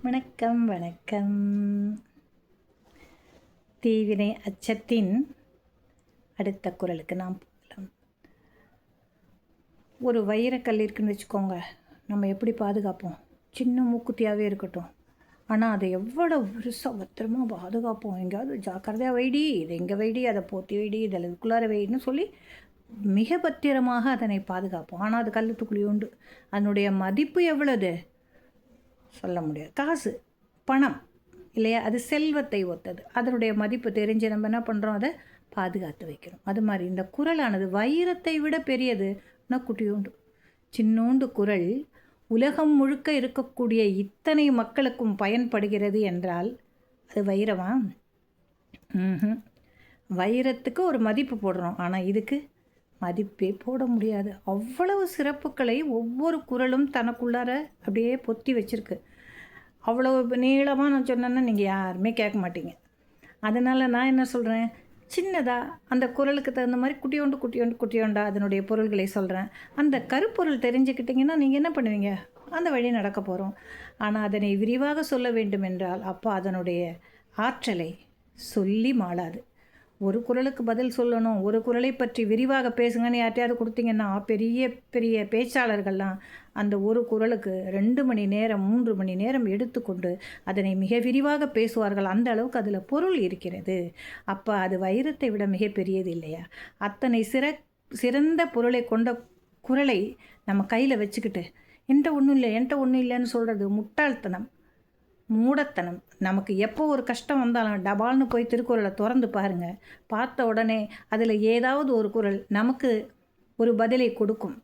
வணக்கம் வணக்கம். தீவினை அச்சத்தின் அடுத்த குறளுக்கு நாம் போகலாம். ஒரு வைரக்கல் இருக்குன்னு வச்சுக்கோங்க, நம்ம எப்படி பாதுகாப்போம்? சின்ன மூக்குத்தியாகவே இருக்கட்டும், ஆனால் அதை எவ்வளோ பெருசாக பத்திரமா பாதுகாப்போம். எங்கேயாவது ஜாக்கிரதையாக வைடி, இதை எங்கே வைடி, அதை போற்றி வைடி, இதில் இதுக்குள்ளார வைடின்னு சொல்லி மிக பத்திரமாக அதனை பாதுகாப்போம். ஆனால் அது கல்லுத்துக்குள்ளி உண்டு. அதனுடைய மதிப்பு எவ்வளவு சொல்ல முடியாது. காசு, பணம் இல்லையா, அது செல்வத்தை ஒத்தது. அதனுடைய மதிப்பு தெரிஞ்சு நம்ம என்ன பண்ணுறோம், அதை பாதுகாத்து வைக்கிறோம். அது மாதிரி இந்த குறளானது வைரத்தை விட பெரியது. ஆனால் குட்டியோண்டு சின்னோண்டு குறள் உலகம் முழுக்க இருக்கக்கூடிய இத்தனை மக்களுக்கும் பயன்படுகிறது என்றால் அது வைரமா? வைரத்துக்கு ஒரு மதிப்பு போடுறோம், ஆனால் இதுக்கு மதிப்பே போட முடியாது. அவ்வளவு சிறப்புகளை ஒவ்வொரு குறளும் தனக்குள்ளார அப்படியே பொத்தி வச்சுருக்கு. அவ்வளோ நீளமாக நான் சொன்னேன்னா நீங்கள் யாருமே கேட்க மாட்டீங்க. அதனால் நான் என்ன சொல்கிறேன், சின்னதாக அந்த குறளுக்கு தகுந்த மாதிரி குட்டியோண்டா அதனுடைய பொருள்களை சொல்கிறேன். அந்த கருப்பொருள் தெரிஞ்சுக்கிட்டிங்கன்னா நீங்கள் என்ன பண்ணுவீங்க, அந்த வழி நடக்க போகிறோம். ஆனால் அதனை விரிவாக சொல்ல வேண்டும் என்றால் அப்போ அதனுடைய ஆற்றலை சொல்லி மாளாது. ஒரு குறளுக்கு பதில் சொல்லணும், ஒரு குறளை பற்றி விரிவாக பேசுங்கன்னு யார்ட்டையாவது கொடுத்தீங்கன்னா பெரிய பெரிய பேச்சாளர்கள்லாம் அந்த ஒரு குறளுக்கு 2 மணி நேரம் 3 மணி நேரம் எடுத்துக்கொண்டு அதனை மிக விரிவாக பேசுவார்கள். அந்த அளவுக்கு அதில் பொருள் இருக்கிறது. அப்போ அது வைரத்தை விட மிக பெரியது இல்லையா? அத்தனை சிறந்த பொருளை கொண்ட குறளை நம்ம கையில் வச்சுக்கிட்டு என்கிட்ட ஒன்றும் இல்லைன்னு சொல்கிறது முட்டாள்தனம், மூடத்தனம். நமக்கு எப்போ ஒரு கஷ்டம் வந்தாலும் டபால்னு போய் திருக்குறளை திறந்து பாருங்கள். பார்த்த உடனே அதில் ஏதாவது ஒரு குறள் நமக்கு ஒரு பதிலை கொடுக்கும்.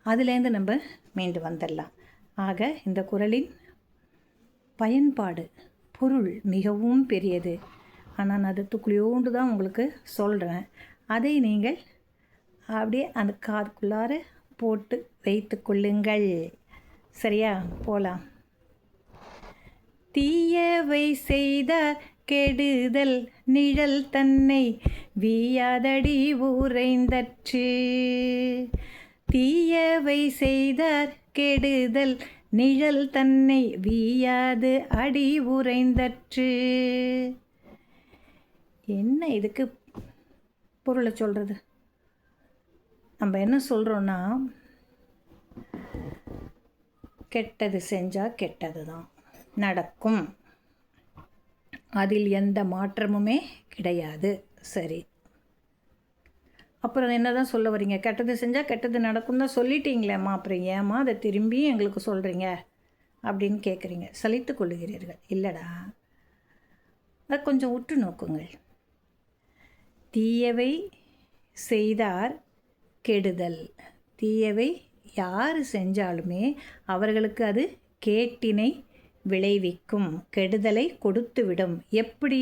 அதுலேருந்து நம்ம மீண்டு வந்துடலாம். ஆக இந்த குறளின் பயன்பாடு, பொருள் மிகவும் பெரியது. ஆனால் நான் அது துக்குளியோண்டு தான் உங்களுக்கு சொல்கிறேன். அதை நீங்கள் அப்படியே அந்த காதுக்குள்ளார போட்டு வைத்து கொள்ளுங்கள். சரியா? போகலாம். தீயவை செய்தார் கெடுதல் நிழல் தன்னை வீயாதடி உறைந்தற்று. தீயவை செய்தார் கெடுதல் நிழல் தன்னை வீயாது அடி உறைந்தற்று. என்ன இதுக்கு பொருளை சொல்கிறது? நம்ம என்ன சொல்கிறோன்னா, கெட்டது செஞ்சால் கெட்டது தான் நடக்கும், அதில் எந்த மாற்றமுமே கிடையாது. சரி, அப்புறம் என்ன தான் சொல்ல வரீங்க? கெட்டது செஞ்சால் கெட்டது நடக்கும் தான் சொல்லிட்டீங்களேம்மா, அப்புறம் ஏம்மா அதை திரும்பி எங்களுக்கு சொல்கிறீங்க அப்படின்னு கேட்குறீங்க, சலித்து கொள்ளுகிறீர்கள். இல்லைடா, அதை கொஞ்சம் உற்று நோக்குங்கள். தீயவை செய்தார் கெடுதல். தீயவை யார் செஞ்சாலுமே அவர்களுக்கு அது கேட்டினை விளைவிக்கும், கெடுதலை கொடுத்துவிடும். எப்படி?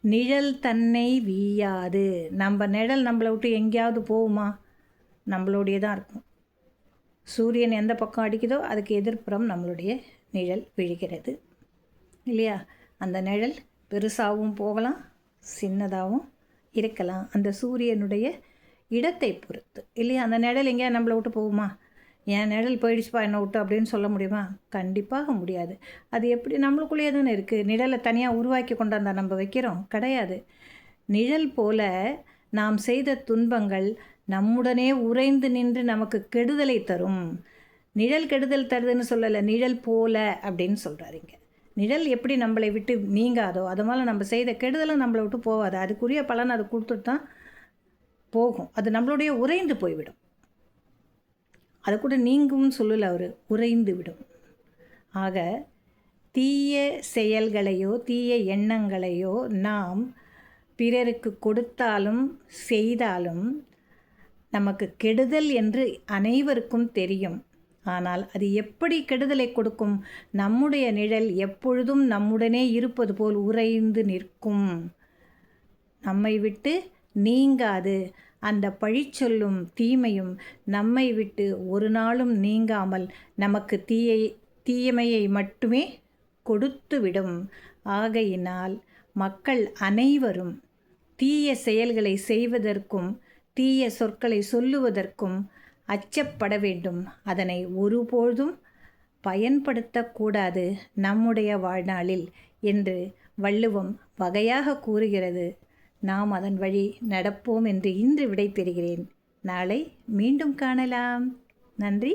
நிழல் தன்னை வீயாது. நம்ம நிழல் நம்மளை விட்டு எங்கேயாவது போகுமா? நம்மளுடைய தான் இருக்கும். சூரியன் எந்த பக்கம் அடிக்குதோ அதுக்கு எதிர்ப்புறம் நம்மளுடைய நிழல் விழுகிறது இல்லையா? அந்த நிழல் பெருசாகவும் போகலாம், சின்னதாகவும் இருக்கலாம், அந்த சூரியனுடைய இடத்தை பொறுத்து இல்லையா? அந்த நிழல் எங்கேயா நம்மளை விட்டு போகுமா? என் நிழல் போயிடுச்சுப்பா என்னை விட்டு அப்படின்னு சொல்ல முடியுமா? கண்டிப்பாக முடியாது. அது எப்படி? நம்மளுக்குள்ளேயே தானே இருக்குது. நிழலை தனியாக உருவாக்கி கொண்டாந்தா நம்ம வைக்கிறோம்? கிடையாது. நிழல் போல நாம் செய்த துன்பங்கள் நம்முடனே உறைந்து நின்று நமக்கு கெடுதலை தரும். நிழல் கெடுதல் தருதுன்னு சொல்லலை, நிழல் போல அப்படின்னு சொல்கிறாருங்க. நிழல் எப்படி நம்மளை விட்டு நீங்காதோ அது மாதிரி நம்ம செய்த கெடுதலும் நம்மளை விட்டு போகாது. அதுக்குரிய பலன் அது கொடுத்துட்டு தான் போகும். அது நம்மளுடைய உறைந்து போய்விடும். அது கூட நீங்கும்னு சொல்லலை அவர், உறைந்து விடும். ஆக தீய செயல்களையோ தீய எண்ணங்களையோ நாம் பிறருக்கு கொடுத்தாலும் செய்தாலும் நமக்கு கெடுதல் என்று அனைவருக்கும் தெரியும். ஆனால் அது எப்படி கெடுதலை கொடுக்கும்? நம்முடைய நிழல் எப்பொழுதும் நம்முடனே இருப்பது போல் உறைந்து நிற்கும், நம்மை விட்டு நீங்காது. அந்த பழிச்சொல்லும் தீமையும் நம்மை விட்டு ஒரு நாளும் நீங்காமல் நமக்கு தீயமையை மட்டுமே கொடுத்துவிடும். ஆகையினால் மக்கள் அனைவரும் தீய செயல்களை செய்வதற்கும் தீய சொற்களை சொல்லுவதற்கும் அச்சப்பட வேண்டும். அதனை ஒருபொழுதும் பயன்படுத்தக்கூடாது நம்முடைய வாழ்நாளில் என்று வள்ளுவம் வகையாக கூறுகிறது. நாம் அதன் வழி நடப்போம் என்று இன்று விடை பெறுகிறேன். நாளை மீண்டும் காணலாம். நன்றி.